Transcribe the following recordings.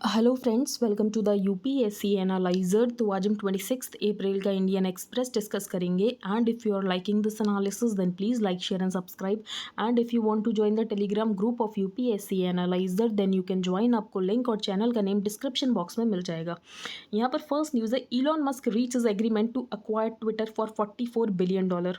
Hello friends, welcome to the UPSC analyser. तो आज हम 26 अप्रैल का इंडियन एक्सप्रेस डिस्कस करेंगे। And if you are liking this analysis then please like share and subscribe. And if you want to join the Telegram group of UPSC analyser then you can join. आपको link और channel का name description box में मिल जाएगा। यहाँ पर first news है, Elon Musk reaches agreement to acquire Twitter for $44 billion.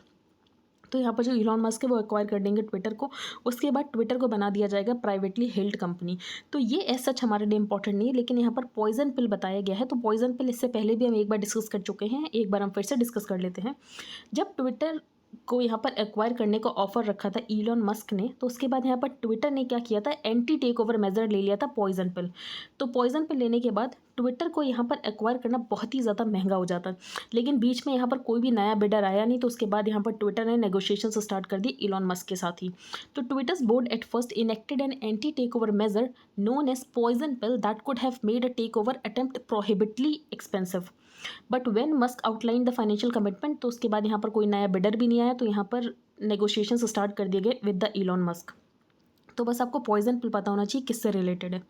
तो यहाँ पर जो इलॉन मस्क है वो एक्वायर कर देंगे ट्विटर को। उसके बाद ट्विटर को बना दिया जाएगा प्राइवेटली हेल्ड कंपनी। तो ये एज सच हमारे लिए इंपॉर्टेंट नहीं है, लेकिन यहाँ पर पॉइजन पिल बताया गया है। तो पॉइजन पिल इससे पहले भी हम एक बार डिस्कस कर चुके हैं, एक बार हम फिर से डिस्कस कर लेते हैं। जब ट्विटर को यहाँ पर एक्वायर करने का ऑफर रखा था इलॉन मस्क ने, तो उसके बाद यहाँ पर ट्विटर ने क्या किया था, एंटी टेक ओवर मेजर ले लिया था पॉइजन पिल। तो पॉइजन पिल लेने के बाद ट्विटर को यहाँ पर एक्वायर करना बहुत ही ज़्यादा महंगा हो जाता है। लेकिन बीच में यहाँ पर कोई भी नया बिडर आया नहीं, तो उसके बाद यहाँ पर ट्विटर ने नेगोशिएशन स्टार्ट कर दी इलॉन मस्क के साथ ही। तो Twitter's board at first enacted an anti takeover measure known as poison pill that could have made a takeover attempt prohibitively expensive. But when Musk outline the financial commitment, तो उसके बाद यहाँ पर कोई नया bidder भी नहीं आया, तो यहाँ पर नेगोशिएशन स्टार्ट कर दिए गए विद द इलॉन मस्क। तो बस आपको पॉइजन पिल पता होना चाहिए किससे रिलेटेड है।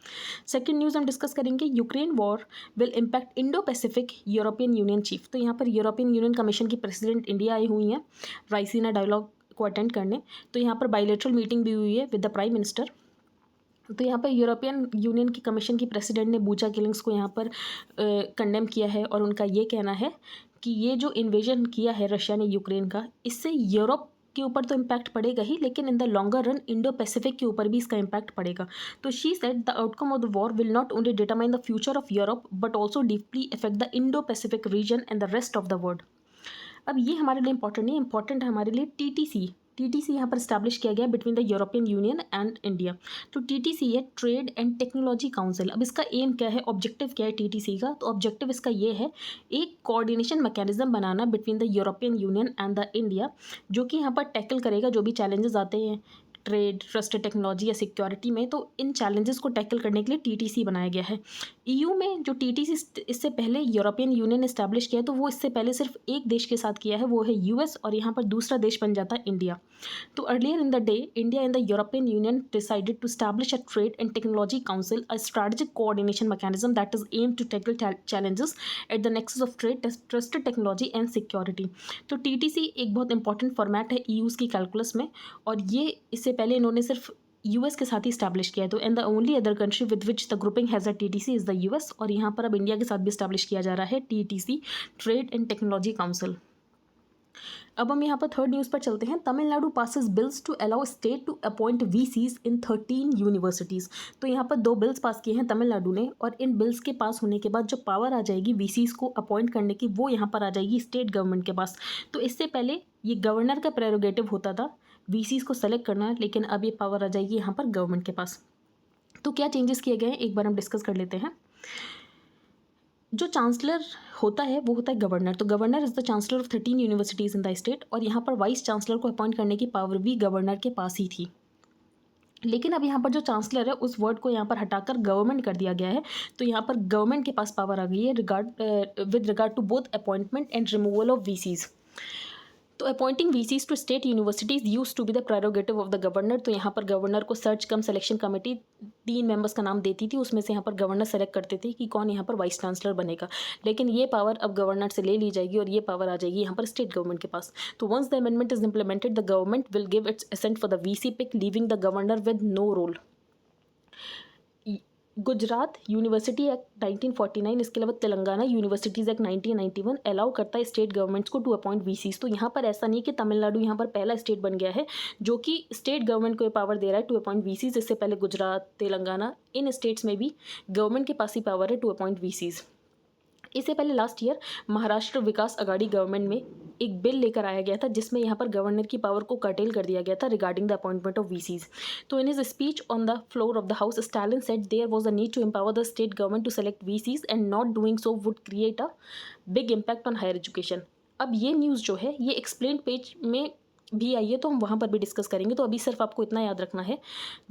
सेकंड न्यूज़ हम डिस्कस करेंगे, Ukraine war will impact Indo Pacific European union chief. तो यहाँ पर यूरोपियन यूनियन कमीशन की प्रेसिडेंट इंडिया आई हुई हैं राइसीना डायलॉग को अटेंड करने। तो यहाँ पर बायलैटरल मीटिंग भी हुई है विद द प्राइम मिनिस्टर। तो यहाँ पर यूरोपियन यूनियन की कमीशन की प्रेसिडेंट ने बूचा किलिंग्स को यहाँ पर कंडेम किया है, और उनका ये कहना है कि ये जो इन्वेजन किया है रशिया ने यूक्रेन का, इससे यूरोप के ऊपर तो इम्पैक्ट पड़ेगा ही, लेकिन in the longer run Indo Pacific के ऊपर भी इसका इम्पैक्ट पड़ेगा। तो she said the outcome of the war will not only determine the future of Europe but also deeply effect the Indo Pacific region and the rest of the world. अब ये हमारे लिए इंपॉर्टेंट नहीं, important है हमारे लिए TTC. TTC यहाँ पर स्टैब्लिश किया गया between the European union and India. तो टीटीसी है ट्रेड एंड टेक्नोलॉजी काउंसिल। अब इसका एम क्या है, ऑब्जेक्टिव क्या है टीटीसी का? तो ऑब्जेक्टिव इसका ये है, एक coordination mechanism banana between the European union and the India, जो कि यहाँ पर टैकल करेगा जो भी चैलेंजेस आते हैं ट्रेड, ट्रस्टेड टेक्नोलॉजी या सिक्योरिटी में। तो इन चैलेंजेस को टैकल करने के लिए टीटीसी बनाया गया है। ईयू में जो टीटीसी इससे पहले यूरोपियन यूनियन ने इस्टेब्लिश किया है, तो वो इससे पहले सिर्फ एक देश के साथ किया है, वो है यूएस, और यहाँ पर दूसरा देश बन जाता है इंडिया। तो earlier in the day India and the European Union decided to establish a trade and technology council, a strategic coordination mechanism that is aimed to tackle challenges at the nexus of trade, trusted technology and security। तो TTC एक बहुत important format है ईयूज़ की calculus में, और ये इससे पहले इन्होंने सिर्फ यूएस के साथ ही स्टैब्लिश किया है। तो and the only other country with which the grouping has a TTC is the US, और यहाँ पर अब इंडिया के साथ भी स्टैब्लिश किया जा रहा है TTC, trade and technology council. अब हम यहाँ पर थर्ड न्यूज़ पर चलते हैं। Tamil Nadu passes bills to allow state to appoint VCs in 13 universities. तो यहाँ पर 2 बिल्स पास किए हैं तमिलनाडु ने, और इन बिल्स के पास होने के बाद जो पावर आ जाएगी वीसीज को अपॉइंट करने की, वो यहाँ पर आ जाएगी स्टेट गवर्नमेंट के पास। तो इससे पहले ये गवर्नर का प्रेरोगेटिव होता था वीसीज को सेलेक्ट करना, लेकिन अब ये पावर आ जाएगी यहाँ पर गवर्नमेंट के पास। तो क्या चेंजेस किए गए हैं एक बार हम डिस्कस कर लेते हैं। जो चांसलर होता है वो होता है गवर्नर। तो governor is the chancellor of 13 universities in the state, और यहाँ पर वाइस चांसलर को अपॉइंट करने की पावर भी गवर्नर के पास ही थी। लेकिन अब यहाँ पर जो चांसलर है उस वर्ड को यहाँ पर हटाकर गवर्नमेंट कर दिया गया है। तो यहाँ पर गवर्नमेंट के पास पावर आ गई है with regard to both appointment and removal of VCs. तो appointing VCs to state universities used to be the prerogative of the governor. तो यहाँ पर गवर्नर को search cum selection committee 3 members का नाम देती थी, उसमें से यहाँ पर गवर्नर सेलेक्ट करते थे कि कौन यहाँ पर वाइस चांसलर बनेगा। लेकिन ये पावर अब गवर्नर से ले ली जाएगी, और ये पावर आ जाएगी यहाँ पर स्टेट गवर्नमेंट के पास। तो once the amendment is implemented the government will give its assent for the VC pick, leaving the governor with no role. Gujarat university act 1949, इसके अलावा तेलंगाना यूनिवर्सिटीज़ एक्ट 1991 अलाउ करता है स्टेट गवर्नमेंट्स को टू अपॉइंट वीसीज। तो यहाँ पर ऐसा नहीं कि तमिलनाडु यहाँ पर पहला स्टेट बन गया है जो कि स्टेट गवर्नमेंट को ये पावर दे रहा है टू अपॉइंट वीसीज। इससे पहले गुजरात, तेलंगाना, इन स्टेट्स में भी गवर्नमेंट के पास ही पावर है टू अपॉइंट वीसीज। इससे पहले लास्ट ईयर महाराष्ट्र विकास अघाड़ी गवर्नमेंट में एक बिल लेकर आया गया था जिसमें यहाँ पर गवर्नर की पावर को कर्टेल कर दिया गया था regarding the appointment of VCs. तो in his speech on the floor of the house Stalin said there was a need to empower the state government to select VCs and not doing so would create a big impact on higher education. अब ये news जो है ये explain page में भी आई है, तो हम वहाँ पर भी डिस्कस करेंगे। तो अभी सिर्फ आपको इतना याद रखना है,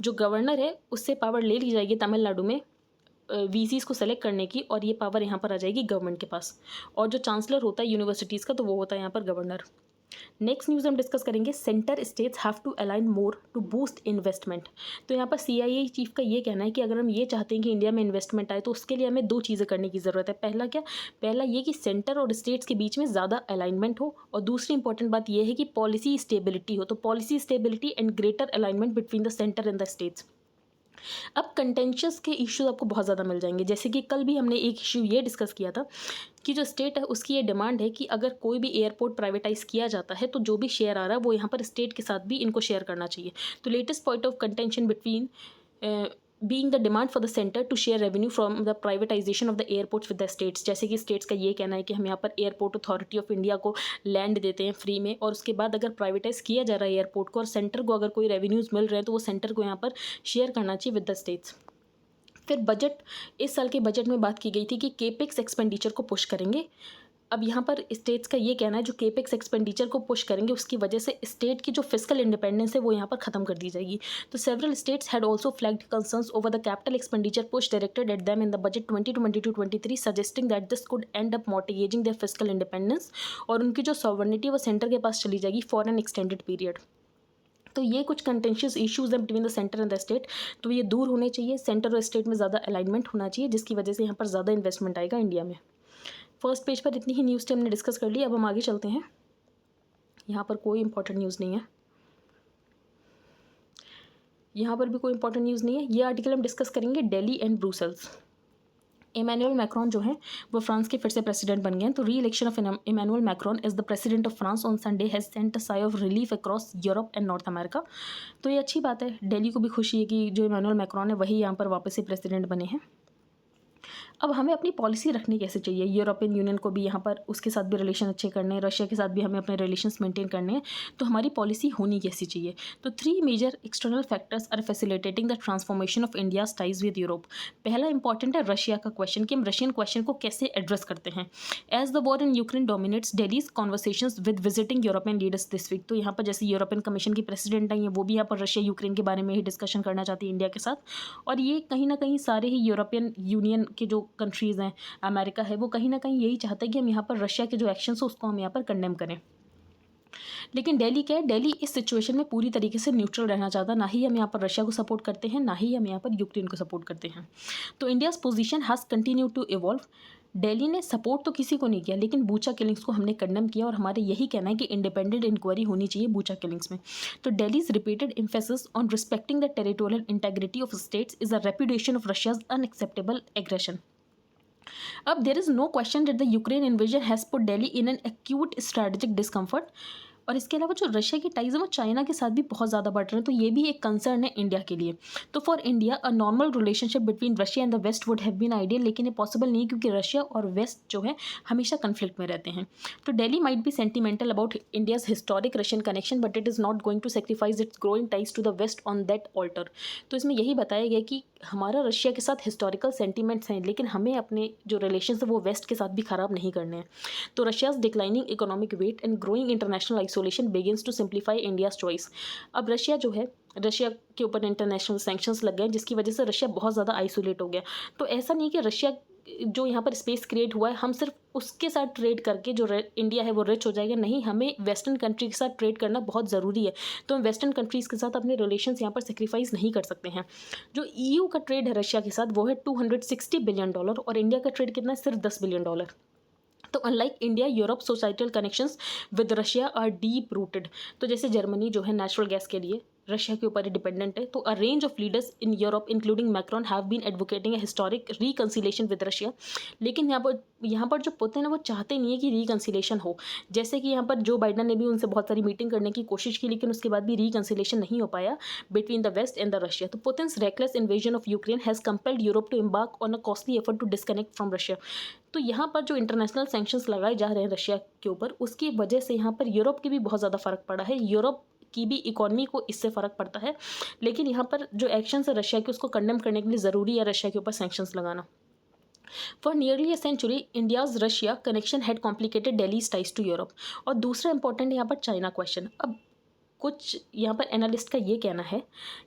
जो गवर्नर है उससे पावर ले ली जाएगी तमिलनाडु में वीसीज को सेलेक्ट करने की, और ये पावर यहाँ पर आ जाएगी गवर्नमेंट के पास। और जो चांसलर होता है यूनिवर्सिटीज़ का, तो वो होता है यहाँ पर गवर्नर। नेक्स्ट न्यूज़ हम डिस्कस करेंगे, centre states have to align more to boost investment. तो यहाँ पर CIA चीफ का ये कहना है कि अगर हम ये चाहते हैं कि इंडिया में इन्वेस्टमेंट आए तो उसके लिए हमें दो चीज़ें करने की ज़रूरत है। पहला क्या, पहला ये कि सेंटर और स्टेट्स के बीच में ज़्यादा अलाइनमेंट हो, और दूसरी इंपॉर्टेंट बात यह है कि पॉलिसी स्टेबिलिटी हो। तो policy stability and greater alignment between the centre and the states. अब कंटेंशियस के इश्यूज आपको बहुत ज़्यादा मिल जाएंगे, जैसे कि कल भी हमने एक इशू ये डिस्कस किया था कि जो स्टेट है उसकी ये डिमांड है कि अगर कोई भी एयरपोर्ट प्राइवेटाइज किया जाता है तो जो भी शेयर आ रहा है वो यहाँ पर स्टेट के साथ भी इनको शेयर करना चाहिए। तो latest point of contention between being the demand for the center to share revenue from the privatization of the airports with the states। जैसे कि स्टेट्स का ये कहना है कि हम यहाँ पर एयरपोर्ट अथॉरिटी ऑफ इंडिया को लैंड देते हैं फ्री में, और उसके बाद अगर प्राइवेटाइज किया जा रहा है एयरपोर्ट को और सेंटर को अगर कोई रेवेन्यूज़ मिल रहे हैं तो वो सेंटर को यहाँ पर शेयर करना चाहिए विद द स्टेट्स। फिर बजट, इस साल के बजट में बात की गई थी कि केपेक्स एक्सपेंडिचर को पुश करेंगे। अब यहाँ पर स्टेट्स का ये कहना है जो केपेक्स एक्सपेंडिचर को पुश करेंगे उसकी वजह से स्टेट की जो फिस्कल इंडिपेंडेंस है वो यहाँ पर खत्म कर दी जाएगी। तो several states had also flagged concerns over the capital expenditure push directed at them in the budget 2022-23, suggesting that this could end up mortgaging their fiscal independence, और उनकी जो सॉवरेनिटी वो सेंटर के पास चली जाएगी फॉर एन एक्सटेंडेड पीरियड। तो ये कुछ कंटेंशियस इश्यूज हैं between the centre and the state, तो ये दूर होने चाहिए। सेंटर और स्टेट में ज़्यादा अलाइनमेंट होना चाहिए जिसकी वजह से यहाँ पर ज़्यादा इन्वेस्टमेंट आएगा इंडिया में। फर्स्ट पेज पर इतनी ही न्यूज़ हमने डिस्कस कर ली। अब हम आगे चलते हैं, यहाँ पर कोई इंपॉर्टेंट न्यूज़ नहीं है, यहाँ पर भी कोई इंपॉर्टेंट न्यूज़ नहीं है। ये आर्टिकल हम डिस्कस करेंगे Delhi and Brussels. Emmanuel Macron जो है वो फ्रांस के फिर से प्रेसिडेंट बन गए हैं। तो re-election of Emmanuel Macron as the president of France on Sunday has sent a sigh of relief across Europe and North America. तो ये अच्छी बात है, दिल्ली को भी खुशी है कि जो इमैनुअल मैक्रोन है वही यहाँ पर वापस से प्रेसिडेंट बने हैं। अब हमें अपनी पॉलिसी रखनी कैसे चाहिए, यूरोपियन यूनियन को भी यहाँ पर उसके साथ भी रिलेशन अच्छे करने हैं, रशिया के साथ भी हमें अपने रिलेशंस मेंटेन करने हैं, तो हमारी पॉलिसी होनी कैसी चाहिए। तो 3 major external factors are facilitating the transformation of India's ties with Europe. पहला इंपॉर्टेंट है रशिया का क्वेश्चन, कि हम रशियन क्वेश्चन को कैसे एड्रेस करते हैं। As the war in Ukraine dominates Delhi's conversations with visiting European leaders this week. तो यहाँ पर जैसे यूरोपियन कमीशन की प्रेसिडेंट आई हैं वो भी यहाँ पर रशिया यूक्रेन के बारे में ही डिस्कशन करना चाहती है इंडिया के साथ, और ये कहीं ना कहीं सारे ही यूरोपियन यूनियन के जो कंट्रीज़ हैं, अमेरिका है, वो कहीं ना कहीं यही चाहता है कि हम यहाँ पर रशिया के जो एक्शंस है उसको हम यहाँ पर कंडेम करें। लेकिन दिल्ली क्या है, दिल्ली इस सिचुएशन में पूरी तरीके से न्यूट्रल रहना चाहता, ना ही हम यहाँ पर रशिया को सपोर्ट करते हैं, ना ही हम यहाँ पर यूक्रेन को सपोर्ट करते हैं। तो India's position has continue to evolve. Delhi ने सपोर्ट तो किसी को नहीं किया, लेकिन बूचा किलिंग्स को हमने कंडेम किया, और हमारे यही कहना है कि इंडिपेंडेंट इंक्वायरी होनी चाहिए बूचा किलिंग्स में। तो Delhi's repeated emphasis on respecting the territorial integrity of states is a reputation of Russia's unacceptable aggression. अब there is no question that the Ukraine invasion has put Delhi in an acute strategic discomfort. और इसके अलावा जो Russia की ties है वो China के साथ भी बहुत ज़्यादा बढ़ रहे हैं, तो ये भी एक कंसर्न है इंडिया के लिए। तो for India a normal relationship between Russia and the West would have been ideal, लेकिन ये पॉसिबल नहीं क्योंकि रशिया और वेस्ट जो है हमेशा कन्फ्लिक्ट में रहते हैं। तो Delhi might be sentimental about India's historic Russian connection, but it is not going to sacrifice its growing ties to the West on that altar. तो इसमें यही बताया गया कि हमारा रशिया के साथ हिस्टोरिकल सेंटिमेंट्स हैं, लेकिन हमें अपने जो रिलेशन है वो वेस्ट के साथ भी ख़राब नहीं करने हैं। तो Russia's declining economic weight and growing international isolation begins to simplify India's choice. अब रशिया जो है, रशिया के ऊपर इंटरनेशनल सैंक्शंस लग गए जिसकी वजह से रशिया बहुत ज़्यादा आइसोलेट हो गया। तो ऐसा नहीं कि रशिया जो यहाँ पर स्पेस क्रिएट हुआ है हम सिर्फ उसके साथ ट्रेड करके जो इंडिया है वो रिच हो जाएगा, नहीं, हमें वेस्टर्न कंट्री के साथ ट्रेड करना बहुत ज़रूरी है। तो हम वेस्टर्न कंट्रीज़ के साथ अपने रिलेशंस यहाँ पर सेक्रीफाइस नहीं कर सकते हैं। जो EU का ट्रेड है रशिया के साथ वो है $260 बिलियन, और इंडिया का ट्रेड कितना है, सिर्फ $10 बिलियन। तो unlike India, Europe societal connections with Russia are deep rooted. तो जैसे जर्मनी जो है नेचुरल गैस के लिए रशिया के ऊपर डिपेंडेंट है, तो a range of leaders in Europe including Macron have been advocating a historic reconciliation with Russia. लेकिन यहाँ पर जो पुतिन है वो चाहते नहीं है कि रिकन्सिलेशन हो। जैसे कि यहाँ पर जो बाइडन ने भी उनसे बहुत सारी मीटिंग करने की कोशिश की, लेकिन उसके बाद भी रिकन्सिलेशन नहीं हो पाया between the waste and the Russia. तो Putin's reckless invasion of Ukraine has compelled Europe to embark on a costly effort to disconnect from Russia. तो यहाँ पर जो इंटरनेशनल सैंक्शंस लगाए जा रहे हैं रशिया के ऊपर, उसकी वजह से यहाँ पर यूरोप की भी बहुत ज़्यादा फ़र्क पड़ा है, यूरोप की भी इकोनॉमी को इससे फ़र्क पड़ता है। लेकिन यहाँ पर जो एक्शंस है रशिया के उसको कंडेम करने के लिए ज़रूरी है रशिया के ऊपर सैंक्शंस लगाना। For nearly a century India's Russia connection had complicated Delhi's ties to Europe. और दूसरा इंपॉर्टेंट यहाँ पर चाइना क्वेश्चन। अब कुछ यहाँ पर एनालिस्ट का ये कहना है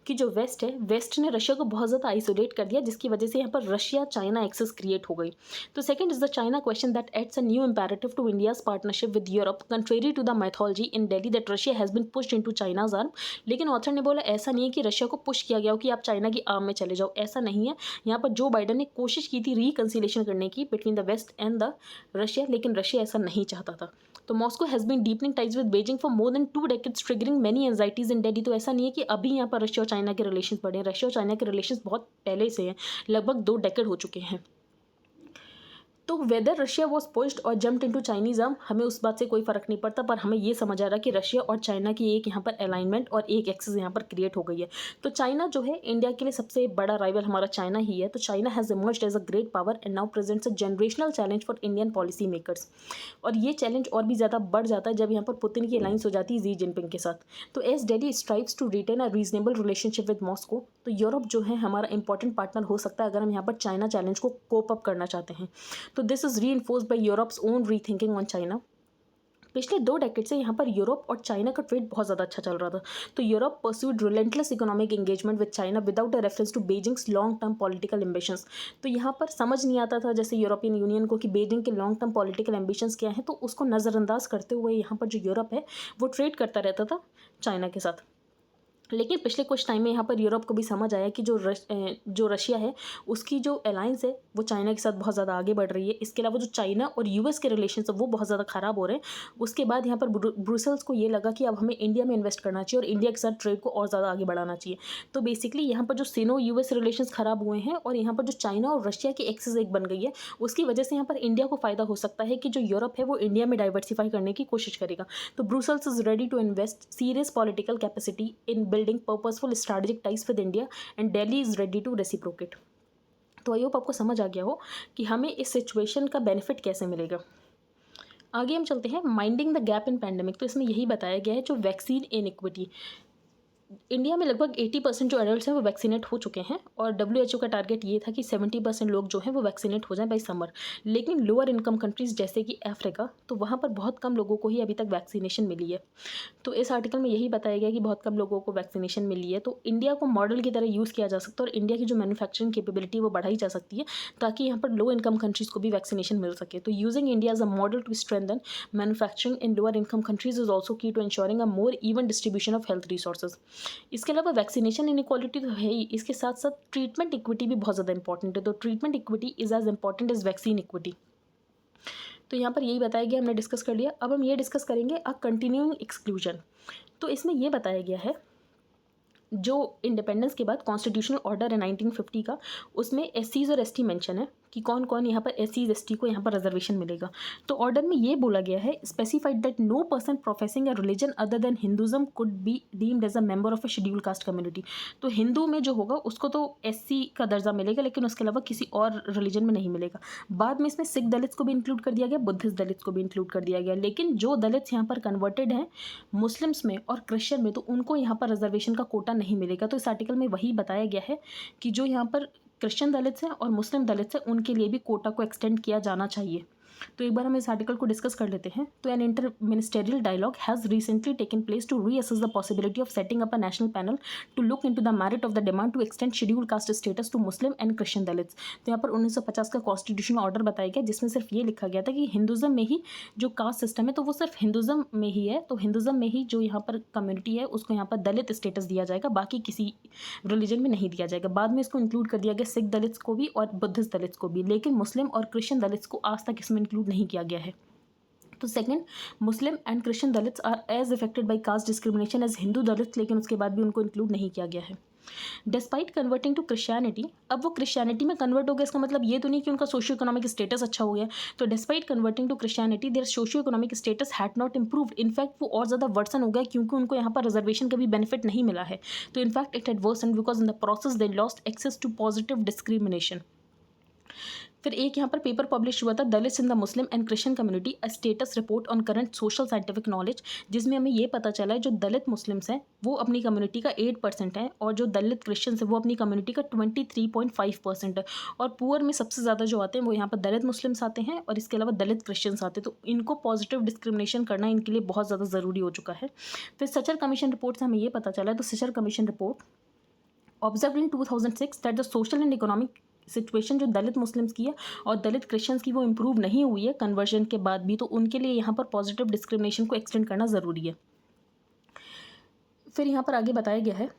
कि जो वेस्ट है, वेस्ट ने रशिया को बहुत ज़्यादा आइसोलेट कर दिया, जिसकी वजह से यहाँ पर रशिया चाइना एक्सेस क्रिएट हो गई। तो second is the China question that adds a new imperative to India's partnership with Europe contrary to the mythology in Delhi that Russia has been pushed into China's arm. लेकिन author ने बोला ऐसा नहीं है कि रशिया को पुश किया गया हो कि आप चाइना की आर्म में चले जाओ, ऐसा नहीं है। यहाँ पर जो बाइडन ने कोशिश की थी रिकंसिलेशन करने की between the waste and the Russia, लेकिन रशिया ऐसा नहीं चाहता था। तो Moscow has been deepening ties with Beijing for more than 2 decades triggering many anxieties in Delhi. तो ऐसा नहीं है कि अभी यहाँ पर रशिया और चाइना के रिलेशन बढ़े हैं, रशिया और चाइना के रिलेशन बहुत पहले से हैं, लगभग 2 डेकेड हो चुके हैं। तो वेदर रशिया वॉज पुश्ड और जम्प्ड इनटू चाइनीज आर्म, हमें उस बात से कोई फर्क नहीं पड़ता, पर हमें ये समझ आ रहा कि रशिया और चाइना की एक यहाँ पर अलाइनमेंट और एक एक्सेस यहाँ पर क्रिएट हो गई है। तो चाइना जो है इंडिया के लिए सबसे बड़ा राइवल हमारा चाइना ही है। तो China has emerged as a great power and now presents a generational challenge for Indian policy makers. और ये चैलेंज और भी ज़्यादा बढ़ जाता है जब यहाँ पर पुतिन की अलाइंस हो जाती है जी जिनपिंग के साथ। तो as Delhi strives to retain a reasonable relationship with Moscow, तो यूरोप जो है हमारा इंपॉर्टेंट पार्टनर हो सकता है अगर हम यहाँ पर चाइना चैलेंज को कोप अप करना चाहते हैं। तो this is reinforced by Europe's own rethinking on China। पिछले 2 डेकेड से यहाँ पर यूरोप और चाइना का ट्रेड बहुत ज़्यादा अच्छा चल रहा था। तो Europe pursued relentless economic engagement with China without a reference to Beijing's long term political ambitions. तो यहाँ पर समझ नहीं आता था जैसे यूरोपियन यूनियन को कि बीजिंग के लॉन्ग टर्म पॉलिटिकल एम्बिशंस क्या हैं, तो उसको नज़रअंदाज करते हुए यहाँ पर जो यूरोप है वो ट्रेड करता रहता था चाइना के साथ। लेकिन पिछले कुछ टाइम में यहाँ पर यूरोप को भी समझ आया कि जो रशिया है उसकी जो अलायंस है वो चाइना के साथ बहुत ज़्यादा आगे बढ़ रही है। इसके अलावा जो चाइना और यूएस के रिलेशन है वो बहुत ज़्यादा ख़राब हो रहे हैं। उसके बाद यहाँ पर ब्रुसेल्स को ये लगा कि अब हमें इंडिया में इन्वेस्ट करना चाहिए और इंडिया के साथ ट्रेड को और ज़्यादा आगे बढ़ाना चाहिए। तो बेसिकली यहाँ पर जो सिनो यूएस रिलेशन ख़राब हुए हैं और यहाँ पर जो चाइना और रशिया की एक्सेस एक बन गई है, उसकी वजह से यहाँ पर इंडिया को फ़ायदा हो सकता है कि जो यूरोप है वो इंडिया में डाइवर्सिफाई करने की कोशिश करेगा। तो Brussels is ready to invest serious political capacity in building purposeful strategic ties with India and Delhi is ready to reciprocate. तो आई होप आपको समझ आ गया हो कि हमें इस सिचुएशन का बेनिफिट कैसे मिलेगा। आगे हम चलते हैं minding the gap in pandemic. तो इसमें यही बताया गया है जो वैक्सीन इनइक्विटी, इंडिया में लगभग 80% जो एडल्ट हैं वो वैक्सीनेट हो चुके हैं और WHO का टारगेट ये था कि 70% लोग जो हैं वो वैक्सीनेट हो जाएं बाई समर। लेकिन लोअर इनकम कंट्रीज़ जैसे कि अफ्रीका, तो वहाँ पर बहुत कम लोगों को ही अभी तक वैक्सीनेशन मिली है। तो इस आर्टिकल में यही बताया गया कि बहुत कम लोगों को वैक्सीनेशन मिली है। तो इंडिया को मॉडल की तरह यूज़ किया जा सकता है और इंडिया की जो मैन्युफैक्चरिंग कैपेबिलिटी वो बढ़ाई जा सकती है ताकि यहाँ पर लो इनकम कंट्रीज़ को भी वैक्सीनेशन मिल सके। तो using India as a model to strengthen manufacturing in lower income countries is also key to ensuring a more even distribution of health resources. इसके अलावा वैक्सीनेशन इनइक्वालिटी तो है ही, इसके साथ साथ ट्रीटमेंट इक्विटी भी बहुत ज़्यादा इंपॉर्टेंट है। तो treatment equity is as important as vaccine equity. तो यहाँ पर यही बताया गया, हमने डिस्कस कर लिया। अब हम ये डिस्कस करेंगे अ कंटिन्यूइंग एक्सक्लूजन। तो इसमें यह बताया गया है जो इंडिपेंडेंस के बाद कॉन्स्टिट्यूशनल ऑर्डर है 1950 का, उसमें एससीज और एसटी मेंशन है कि कौन कौन यहाँ पर एससीज एसटी को यहाँ पर रिजर्वेशन मिलेगा। तो ऑर्डर में ये बोला गया है specified that no person professing a religion other than Hinduism could be deemed as a member of a scheduled caste community. तो हिंदू में जो होगा उसको तो एससी का दर्जा मिलेगा, लेकिन उसके अलावा किसी और रिलीजन में नहीं मिलेगा। बाद में इसमें सिख दलित्स को भी इंक्लूड कर दिया गया, बुद्धिस्ट दलित्स को भी इंक्लूड कर दिया गया। लेकिन जो दलित्स यहाँ पर कन्वर्टेड हैं मुस्लिम्स में और क्रिश्चियन में, तो उनको यहाँ पर रिजर्वेशन का कोटा नहीं मिलेगा। तो इस आर्टिकल में वही बताया गया है कि जो यहाँ पर क्रिश्चियन दलित्स हैं और मुस्लिम दलित्स हैं उनके लिए भी कोटा को एक्सटेंड किया जाना चाहिए। तो एक बार हम इस आर्टिकल को डिस्कस कर लेते हैं। तो an inter ministerial dialogue has recently taken place to reassess the possibility of setting up a national panel to look into the merit of the demand to extend scheduled caste status to Muslim and Christian Dalits. तो यहाँ पर 1950 का constitutional order बताया गया जिसमें सिर्फ ये लिखा गया था कि हिंदुज़म में ही जो कास्ट सिस्टम है तो वो सिर्फ हिंदुज़म में ही है। तो हिंदुज़म में ही जो यहाँ पर कम्युनिटी है उसको यहाँ पर दलित स्टेटस दिया जाएगा, बाकी किसी रिलीजन में नहीं दिया जाएगा। बाद में इसको इंक्लूड कर दिया गया सिख दलित्स को भी और बुद्धिस्ट दलित्स को भी, लेकिन मुस्लिम और क्रिश्चियन दलित्स को आज तक इसमें इंक्लूड नहीं किया गया है। तो second, Muslim and Christian Dalits are as affected by caste discrimination as Hindu Dalits, लेकिन उसके बाद भी उनको इंक्लूड नहीं किया गया है। डिस्पाइट कन्वर्टिंग टू क्रिश्चियनिटी, अब वो क्रिश्चियनिटी में कन्वर्ट हो गया, इसका मतलब ये तो नहीं कि उनका सोशियो इकोनॉमिक स्टेटस अच्छा हो गया। तो despite converting to Christianity their socio economic status had not improved, in fact वो और ज़्यादा वर्सन हो गया क्योंकि उनको यहाँ पर रिजर्वेशन का भी बेनिफिट नहीं मिला है। तो in fact it had worsen because in the process they lost access to positive discrimination. फिर एक यहाँ पर पेपर पब्लिश हुआ था, Dalits in the Muslim and Christian community a status report on current social scientific knowledge, जिसमें हमें ये पता चला है जो दलित मुस्लिम्स हैं वो अपनी कम्युनिटी का 8% है और जो दलित क्रिश्चियंस है वो अपनी कम्युनिटी का 23.5% है। और पुअर में सबसे ज़्यादा जो आते हैं वो यहाँ पर दलित मुस्लिम्स आते हैं और इसके अलावा दलित क्रिश्चियंस आते हैं। तो इनको पॉजिटिव डिस्क्रिमिनेशन करना इनके लिए बहुत ज़्यादा ज़रूरी हो चुका है। फिर सचर कमीशन रिपोर्ट से हमें ये पता चला है, तो Sachar commission report observe in 2006 that the social and economic situation जो दलित मुस्लिम्स की है और दलित क्रिश्चियंस की वो इम्प्रूव नहीं हुई है कन्वर्जन के बाद भी, तो उनके लिए यहाँ पर पॉजिटिव डिस्क्रिमिनेशन को एक्सटेंड करना ज़रूरी है। फिर यहाँ पर आगे बताया गया है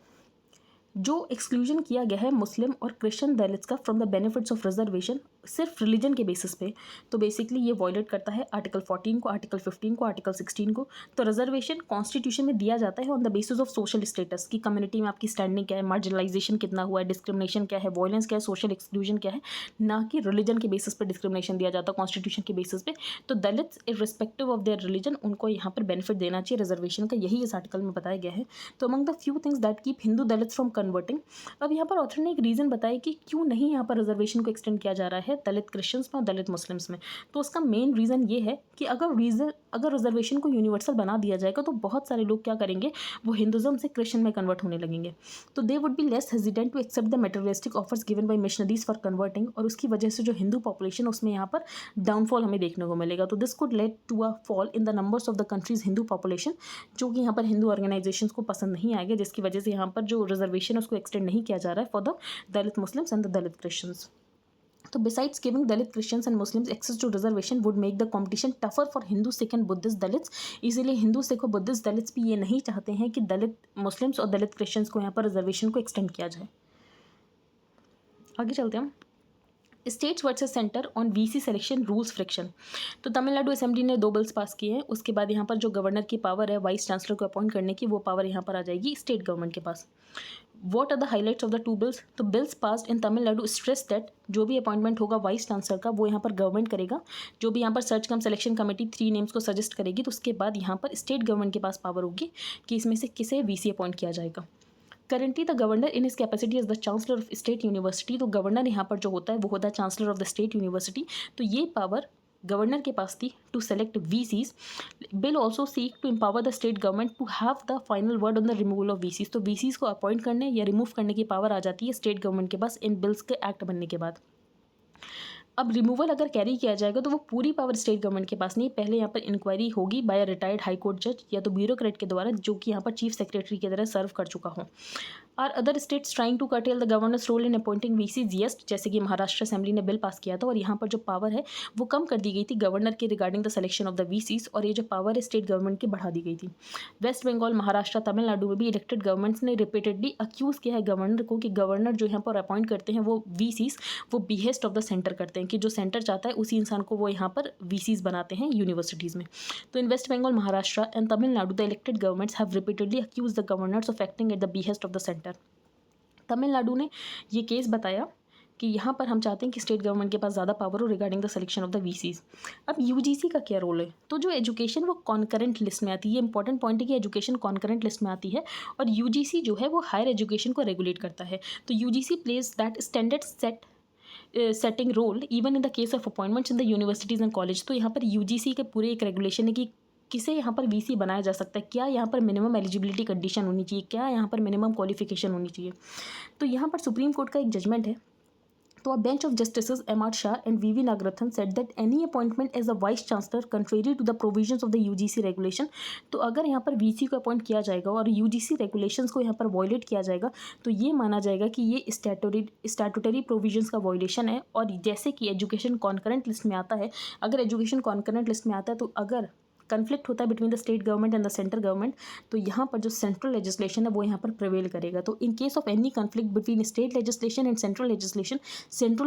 जो एक्सक्लूजन किया गया है मुस्लिम और क्रिश्चियन दलित्स का from the benefits of reservation सिर्फ रिलीजन के बेसिस पे, तो बेसिकली ये वॉयलेट करता है आर्टिकल 14 को, आर्टिकल 15 को, आर्टिकल 16 को। तो रिजर्वेशन कॉन्स्टिट्यूशन में दिया जाता है on the basis of social status की कम्युनिटी में आपकी स्टैंडिंग क्या है, मार्जिनलाइजेशन कितना हुआ है, डिस्क्रिमिनेशन क्या है, वॉयलेंस क्या है, सोशल एक्सक्लूजन क्या है, ना कि रिलीजन के बेसिस पर डिस्क्रिमिनेशन दिया जाता है कॉन्स्टिट्यूशन के बेसिस पे। तो Dalits irrespective of their religion उनको यहाँ पर बेनिफिट देना चाहिए रिजर्वेशन का, यही इस आर्टिकल में बताया गया है। तो among the few things that keep Hindu Dalits from converting, अब यहाँ पर ऑथर ने एक रीज़न बताया कि क्यों नहीं यहाँ पर रिजर्वेशन को एक्सटेंड किया जा रहा है दलित क्रिश्चियंस में और दलित मुस्लिम्स में। तो उसका मेन रीज़न ये है कि अगर रिजर्वेशन को यूनिवर्सल बना दिया जाएगा तो बहुत सारे लोग क्या करेंगे, वो हिंदुज़म से क्रिश्चियन में कन्वर्ट होने लगेंगे। तो they would be less hesitant to accept the materialistic offers given by missionaries for converting, और उसकी वजह से जो हिंदू पॉपुलेशन उसमें यहाँ पर डाउनफॉल हमें देखने को मिलेगा। तो this could led to a fall in the numbers of the country's Hindu population, जो कि यहाँ पर हिंदू ऑर्गेनाइजेशंस को पसंद नहीं आएगा, जिसकी वजह से यहाँ पर जो रिजर्वेशन है उसको एक्सटेंड नहीं किया जा रहा है for the Dalit Muslims and the Dalit Christians. So besides giving Dalit Christians and Muslims access to reservation would make the competition tougher for Hindu, Sikh and Buddhist Dalits. इसीलिए हिंदू सिख और Buddhist Dalits भी ये नहीं चाहते हैं कि दलित Muslims और दलित Christians को यहाँ पर रिजर्वेशन को एक्सटेंड किया जाए। आगे चलते हैं हम, states versus centre on VC selection rules friction. तो तमिलनाडु असेंबली ने 2 बिल्स पास किए हैं, उसके बाद यहाँ पर जो गवर्नर की पावर है वाइस चांसलर को अपॉइंट करने की, वो पावर यहाँ पर आ जाएगी स्टेट गवर्नमेंट के पास। What are the highlights of the 2 bills? तो bills passed in Tamil Nadu stress that जो भी अपॉइंटमेंट होगा वाइस चांसलर का वो यहाँ पर गवर्नमेंट करेगा, जो भी यहाँ पर search cum selection committee 3 names को सजेस्ट करेगी, तो उसके बाद यहाँ पर स्टेट गवर्नमेंट के पास पावर होगी कि इसमें से किसे वीसी अपॉइंट किया जाएगा। Currently the governor in his capacity as the chancellor of state university, तो गवर्नर यहाँ पर जो होता है वो होता है chancellor of the state university. तो ये पावर गवर्नर के पास थी to select VCs. Bill also seek to empower the state government to have the final word on the removal of VCs. तो वीसीज को अपॉइंट करने या रिमूव करने की पावर आ जाती है स्टेट गवर्नमेंट के पास इन बिल्स के एक्ट बनने के बाद। अब रिमूवल अगर कैरी किया जाएगा तो वो पूरी पावर स्टेट गवर्नमेंट के पास नहीं, पहले यहाँ पर इंक्वायरी होगी बाय रिटायर्ड हाई कोर्ट जज या तो ब्यूरोक्रेट के द्वारा जो कि यहाँ पर चीफ सेक्रेटरी की तरह सर्व कर चुका हो। Are other states trying to curtail the governor's role in appointing VCs? Yes, जैसे कि महाराष्ट्र असेंबली ने बिल पास किया था और यहाँ पर जो पावर है वो कम कर दी गई थी गवर्नर के regarding the selection of the VCs, और ये जो पावर है स्टेट गवर्नमेंट की बढ़ा दी गई थी। वेस्ट बंगाल, महाराष्ट्र, तमिलनाडु में भी इलेक्टेड गवर्नमेंट्स ने रिपीटेडली अक्यूज़ किया है गवर्नर को कि गवर्नर जो यहाँ पर अपॉइंट करते हैं वो वीसीज वो बिहेस्ट ऑफ द सेंटर करते हैं, कि जो सेंटर चाहता है उसी इंसान को वो यहाँ पर वीसीज बनाते हैं यूनिवर्सिटीज़ में। तो in West Bengal, Maharashtra and Tamil Nadu the elected governments have repeatedly accuse the governors of acting at the behest of the centre. Tamil Nadu ने ये केस बताया कि यहाँ पर हम चाहते हैं कि स्टेट गवर्नमेंट के पास ज़्यादा पावर हो regarding the selection of the VCs. अब यूजीसी का क्या रोल है? तो जो एजुकेशन वो कॉन्करेंट लिस्ट में आती है, ये इंपॉर्टेंट पॉइंट है कि एजुकेशन कॉन्करेंट लिस्ट में आती है और यूजीसी जो है वो हायर एजुकेशन को रेगुलेट करता है। तो UGC plays that standard setting role even in the case of appointments in the universities and college. तो यहाँ पर यूजीसी के पूरे एक रेगुलेशन है कि किसे यहाँ पर वीसी बनाया जा सकता है, क्या यहाँ पर मिनिमम एलिजिबिलिटी कंडीशन होनी चाहिए, क्या यहाँ पर मिनिमम क्वालिफिकेशन होनी चाहिए। तो यहाँ पर सुप्रीम कोर्ट का एक जजमेंट है, तो a bench of justices M.R. Shah and V.V. Nagarthan said that any appointment as a vice chancellor contrary to the provisions of the UGC regulation, तो अगर यहाँ पर वीसी को अपॉइंट किया जाएगा और यूजीसी रेगुलेशंस को यहाँ पर वॉयलेट किया जाएगा तो ये माना जाएगा कि ये स्टैट्यूटरी प्रोविजंस का वॉयलेशन है। और जैसे कि एजुकेशन कॉन्करेंट लिस्ट में आता है, अगर एजुकेशन कॉन्करेंट लिस्ट में आता है तो अगर कन्फ्लिक्ट होता है between the state government and the central government, तो यहाँ पर जो सेंट्रल लेजिस्लेशन है वो यहाँ पर प्रिवेल करेगा। तो in case of any conflict between state legislation and central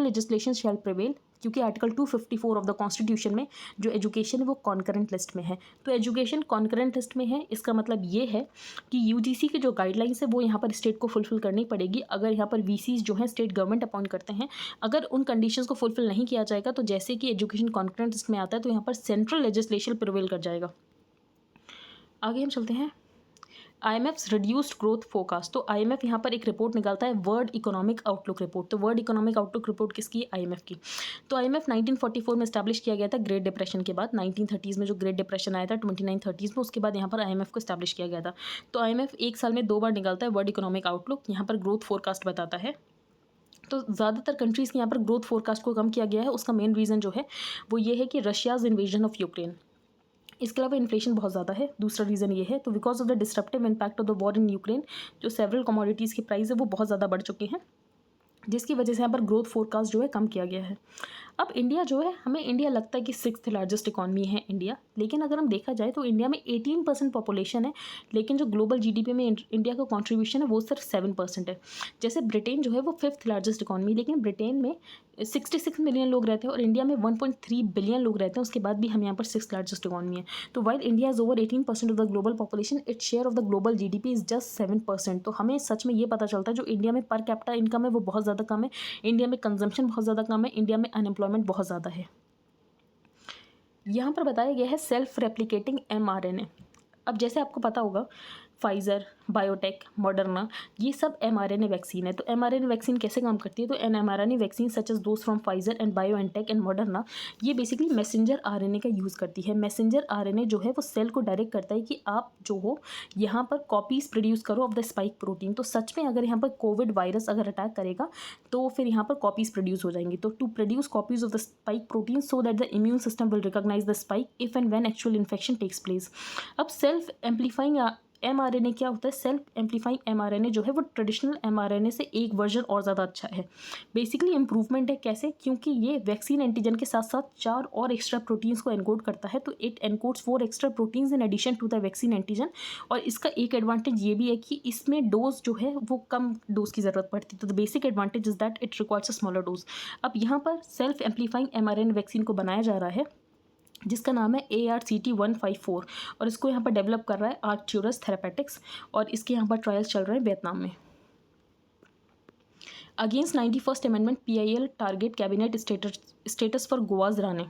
legislation shall prevail, क्योंकि आर्टिकल 254 ऑफ द कॉन्स्टिट्यूशन में जो एजुकेशन है वो कॉन्करेंट लिस्ट में है। तो एजुकेशन कॉन्करेंट लिस्ट में है, इसका मतलब ये है कि यूजीसी की जो गाइडलाइंस है वो यहाँ पर स्टेट को फुलफिल करनी पड़ेगी। अगर यहाँ पर वीसीज जो हैं स्टेट गवर्नमेंट अपॉइंट करते हैं, अगर उन कंडीशंस को फुलफिल नहीं किया जाएगा तो जैसे कि एजुकेशन कॉन्करेंट लिस्ट में आता है तो यहाँ पर सेंट्रल लेजिस्लेशन प्रिवेल कर जाएगा। आगे हम चलते हैं, IMF's रिड्यूस्ड ग्रोथ फोरकास्ट। तो IMF यहाँ पर एक रिपोर्ट निकालता है, वर्ल्ड इकोनॉमिक आउटलुक रिपोर्ट। तो वर्ल्ड इकोनॉमिक आउटलुक रिपोर्ट किसकी है? IMF की। तो IMF 1944 में स्टैब्लिश किया गया था ग्रेट डिप्रेशन के बाद। 1930s में जो ग्रेट डिप्रेशन आया था 2930s में, उसके बाद यहाँ पर IMF को स्टैब्लिश किया गया था। तो IMF एक साल में 2 बार निकालता है वर्ल्ड इकोनॉमिक आउटलुक, यहाँ पर ग्रोथ फोरकास्ट बताता है। तो ज़्यादातर कंट्रीज़ के यहाँ पर ग्रोथ फोरकास्ट को कम किया गया है। उसका मेन रीज़न जो है वो ये है कि रशियाज़ इन्वेजन ऑफ यूक्रेन। इसके अलावा इन्फ्लेशन बहुत ज़्यादा है, दूसरा रीज़न ये है। तो because of the disruptive impact of the war in Ukraine, जो सेवरल कमोडिटीज़ की प्राइस है वो बहुत ज़्यादा बढ़ चुके हैं, जिसकी वजह से यहाँ पर ग्रोथ फोरकास्ट जो है कम किया गया है। अब इंडिया जो है, हमें इंडिया लगता है कि 6th लार्जेस्ट इकॉनमी है इंडिया, लेकिन अगर हम देखा जाए तो इंडिया में 18% पॉपुलेशन है, लेकिन जो ग्लोबल GDP में इंडिया का कंट्रीब्यूशन है वो सिर्फ 7% है। जैसे ब्रिटेन जो है वो 5th लार्जेस्ट इकॉनमी, लेकिन ब्रिटेन में 66 मिलियन लोग रहते हैं और इंडिया में 1.3 बिलियन लोग रहते हैं, उसके बाद भी हम यहाँ पर 6th लार्जेस्ट इकॉनमी है। तो while India is over 18% of the global population, its share of the global GDP is just 7%। तो हमें सच में ये पता चलता है जो इंडिया में पर कैपिटा इनकम है वो बहुत ज़्यादा कम है, इंडिया में कंजम्पशन बहुत ज़्यादा कम है, इंडिया में अनएम्प्लॉयमेंट बहुत ज़्यादा है। यहाँ पर बताया गया है सेल्फ रेप्लिकेटिंग mRNA। अब जैसे आपको पता होगा फाइज़र, बायोटेक, मॉडर्ना, ये सब mRNA वैक्सीन है। तो mRNA वैक्सीन कैसे काम करती है? तो an mRNA vaccine such as those from Pfizer and BioNTech and Moderna, ये बेसिकली मैसेंजर RNA का यूज़ करती है। मैसेंजर RNA जो है वो सेल को डायरेक्ट करता है कि आप जो हो यहाँ पर कॉपीज़ प्रोड्यूस करो ऑफ द स्पाइक प्रोटीन। तो सच में अगर यहाँ पर कोविड वायरस अगर अटैक करेगा तो फिर यहाँ पर कॉपीज़ प्रोड्यूस हो जाएंगी। तो to produce copies of the spike protein so that the immune system will recognise the spike if and when actual infection takes place. अब सेल्फ एम्पलीफाइंग mRNA क्या होता है? सेल्फ एम्पलीफाइंग mRNA जो है वो ट्रेडिशनल mRNA से एक version और ज़्यादा अच्छा है। बेसिकली इम्प्रूवमेंट है। कैसे? क्योंकि ये वैक्सीन एंटीजन के साथ साथ 4 और एक्स्ट्रा प्रोटीन्स को एनकोड करता है। तो it encodes 4 extra proteins in addition to the vaccine antigen. और इसका एक एडवांटेज ये भी है कि इसमें डोज जो है वो कम डोज की ज़रूरत पड़ती है। तो the basic advantage is that it requires a smaller dose. अब यहाँ पर सेल्फ एम्पलीफाइंग mRNA वैक्सीन को बनाया जा रहा है जिसका नाम है ARCT-154 और इसको यहाँ पर डेवलप कर रहा है आर्क्टूरस थेरापेटिक्स और इसके यहाँ पर ट्रायल्स चल रहे हैं वियतनाम में। Against 91st amendment PIL target cabinet status for Goa's Rane,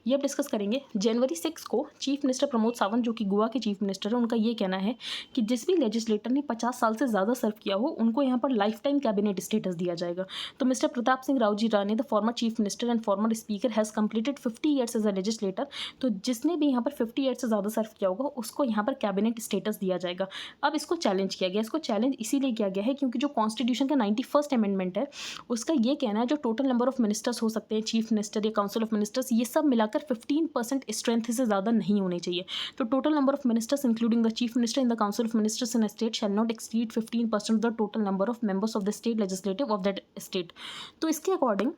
ये अब डिस्कस करेंगे। जनवरी 6 को चीफ मिनिस्टर प्रमोद सावंत जो कि गोवा के चीफ मिनिस्टर है, उनका ये कहना है कि जिस भी लेजिस्लेटर ने 50 साल से ज़्यादा सर्व किया हो उनको यहाँ पर लाइफ टाइम कैबिनेट स्टेटस दिया जाएगा। तो mister Pratap Singh Raoji Rane, the former chief minister and former speaker, has completed 50 years as a legislator. तो जिसने भी यहाँ पर 50 ईयर्स से ज़्यादा सर्व किया होगा उसको यहाँ पर कैबिनेट स्टेटस दिया जाएगा। अब इसको चैलेंज किया गया। इसको चैलेंज इसीलिए किया गया है क्योंकि जो कॉन्स्टिट्यूशन का 91st अमेंडमेंट है उसका ये कहना है जो टोटल नंबर ऑफ मिनिस्टर्स हो सकते हैं, चीफ मिनिस्टर या काउंसिल ऑफ मिनिस्टर्स, ये सब मिलाकर 15% स्ट्रेंथ से ज़्यादा नहीं होने चाहिए। तो total number of ministers including the chief minister in the council of ministers in a state shall not exceed 15% of the total number of members of the state legislative of that state. तो इसके according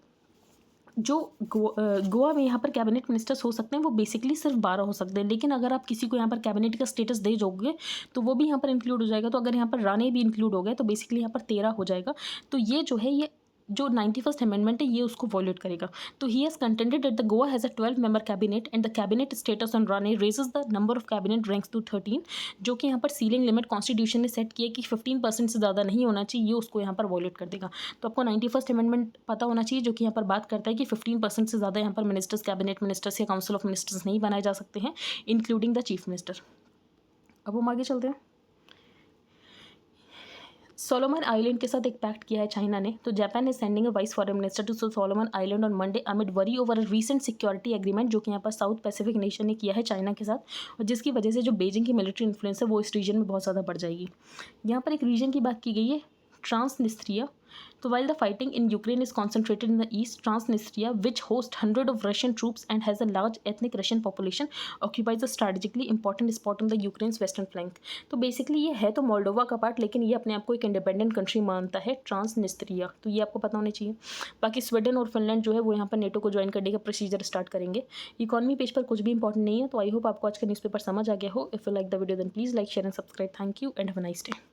जो गोवा में यहाँ पर cabinet ministers हो सकते हैं वो बेसिकली सिर्फ 12 हो सकते हैं, लेकिन अगर आप किसी को यहाँ पर कैबिनेट का स्टेटस दे दोगे तो वो भी यहाँ पर इंक्लूड हो जाएगा। तो अगर यहाँ पर राणे भी इंक्लूड हो गए तो बेसिकली यहाँ पर 13 हो जाएगा। तो ये जो है ये जो 91st अमेंडमेंट है ये उसको वॉल्यूट करेगा। तो he has contended that the Goa has a 12 member cabinet and the cabinet status on Rane raises the number of cabinet ranks to 13, जो कि यहाँ पर सीलिंग लिमिट कॉन्स्टिट्यूशन ने सेट किया कि 15% से ज़्यादा नहीं होना चाहिए, ये उसको यहाँ पर वॉल्यूट कर देगा। तो आपको 91st अमेंडमेंट पता होना चाहिए जो कि यहाँ पर बात करता है कि 15% से ज़्यादा यहाँ पर मिनिस्टर्स, कैबिनेट मिनिस्टर्स या काउंसिल ऑफ मिनिस्टर्स नहीं बनाए जा सकते हैं, इंक्लूडिंग द चीफ मिनिस्टर। अब हम आगे चलते हैं। सोलोमन आइलैंड के साथ एक पैक्ट किया है चाइना ने। तो Japan is sending a vice foreign minister to Solomon Island on Monday amid worry over a recent security agreement जो कि यहाँ पर साउथ पैसिफिक नेशन ने किया है चाइना के साथ, और जिसकी वजह से जो बीजिंग की मिलिट्री इन्फ्लुएंस है वो इस रीजन में बहुत ज़्यादा बढ़ जाएगी। यहाँ पर एक रीजन की बात की गई है, ट्रांसनिस्ट्रिया। तो while the fighting in Ukraine is concentrated in the east, Transnistria, which hosts hundreds of Russian troops and has a large ethnic Russian population, occupies a strategically important spot on the Ukraine's western flank. तो basically ये है तो Moldova का part, लेकिन ये अपने आप को एक इंडिपेंडेंट कंट्री मानता है, ट्रांसनिस्ट्रिया। तो ये आपको पता होना चाहिए। बाकी स्वीडन और फिनलैंड जो है वो यहाँ पर नेटो को ज्वाइन करने का प्रोसीजर स्टार्ट करेंगे। इकॉनमी पेज पर कुछ भी इंपॉर्टेंट नहीं है। तो आई होप आपको आज का न्यूज़पेपर समझ आ गया हो। If you like the video then please like, share and subscribe. Thank you and have a nice day.